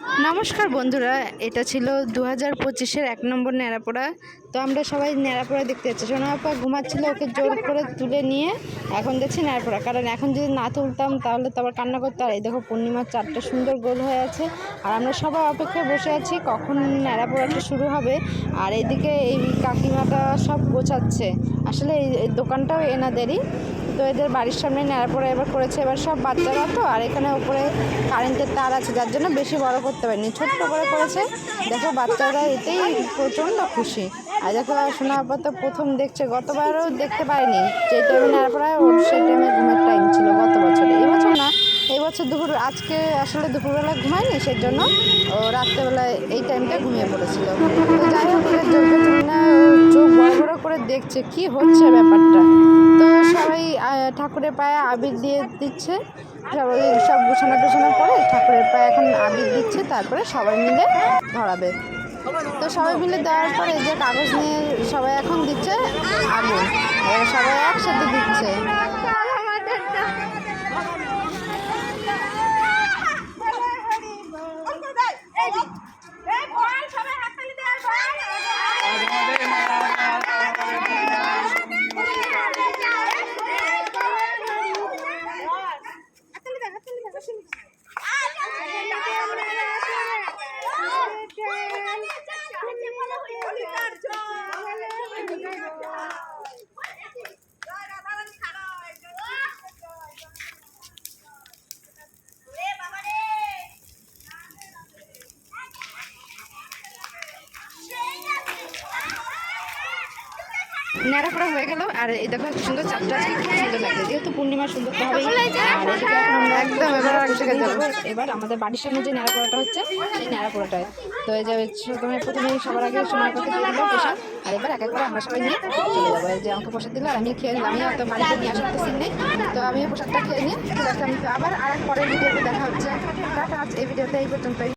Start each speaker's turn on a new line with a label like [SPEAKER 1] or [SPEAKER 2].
[SPEAKER 1] নমস্কার বন্ধুরা, এটা ছিল 2025-এর 1 নম্বর ন্যাড়াপোড়া। তো আমরা সবাই ন্যাড়াপোড়া দেখতে যাচ্ছি। সোনা আপা ঘুমাচ্ছিল, ওকে জোর করে তুলে নিয়ে এখন দেখছি ন্যাড়াপোড়া। কারণ এখন যদি না তুলতাম তাহলে তো আবার কান্না করতে। আর এই দেখো পূর্ণিমার চাঁদটা সুন্দর গোল হয়ে আছে, আর আমরা সবাই অপেক্ষায় বসে আছি কখন ন্যাড়াপোড়াটা শুরু হবে। আর এদিকে এই কাকিমাটা সব গোছাচ্ছে। আসলে এই দোকানটাও এনাদেরই। তো এদের বাড়ির সামনে ন্যাড়াপোড়া এবার করেছে। এবার সব বাচ্চারা তো, আর এখানে উপরে কারেন্টের তার আছে, যার জন্য বেশি বড় করতে পারেনি, ছোট্ট করে করেছে। দেখো বাচ্চারা এতেই প্রচণ্ড খুশি। আর দেখো সোনা আপা তো প্রথম দেখছে, গতবারও দেখতে পারেনি। যে টাইমে ন্যাড়াপোড়ায় ওর সেই টাইমে ঘুমের টাইম ছিল গত বছরে। এই বছর না, এই বছর আজকে আসলে দুপুরবেলা ঘুমায়নি, সেই জন্য ও রাত্রেবেলায় এই টাইমটা ঘুমিয়ে পড়েছিল। তো যাই হোক, জোরকে তুলে না, চোখ বড় বড় করে দেখছে কি হচ্ছে ব্যাপারটা। তো সবাই ঠাকুরের পায়ে আবির দিয়ে দিচ্ছে। সব গোছানো টোছানো করে ঠাকুরের পায়ে এখন আবির দিচ্ছে, তারপরে সবাই মিলে ধরাবে। তো সবাই মিলে দেওয়ার পরে যে কাগজ নিয়ে সবাই এখন দিচ্ছে আগুন, সবাই একসাথে দিচ্ছে। ন্যাড়াপোড়া হয়ে গেল। আর এই দেখো সুন্দর চাপটা আজকে খুব সুন্দর লাগছে, যেহেতু পূর্ণিমা সুন্দর তো হবেই। আর এদিকে এখন আমরা একদম এবার এক জায়গায় যাবো। এবার আমাদের বাড়ির সামনে যে ন্যাড়াপোড়াটা হচ্ছে, সেই ন্যাড়াপোড়াটায় তো এই যে প্রথমে সবার আগে সোনার কথা দিয়ে দিল প্রসাদ। আর এবার এক এক করে আমরা সবাই নিয়ে চলে যাবো। এই যে আমাকে প্রসাদ দিল, আর আমি খেয়ে নিলাম। আমি তো বাড়িতে নিয়ে আসার তো সিন নেই, তো আমি প্রসাদটা খেয়ে নিয়ে চলে আসলাম। তো আবার আর এক পরের ভিডিওতে দেখা হচ্ছে। টাটা। এই ভিডিওতে এই পর্যন্তই।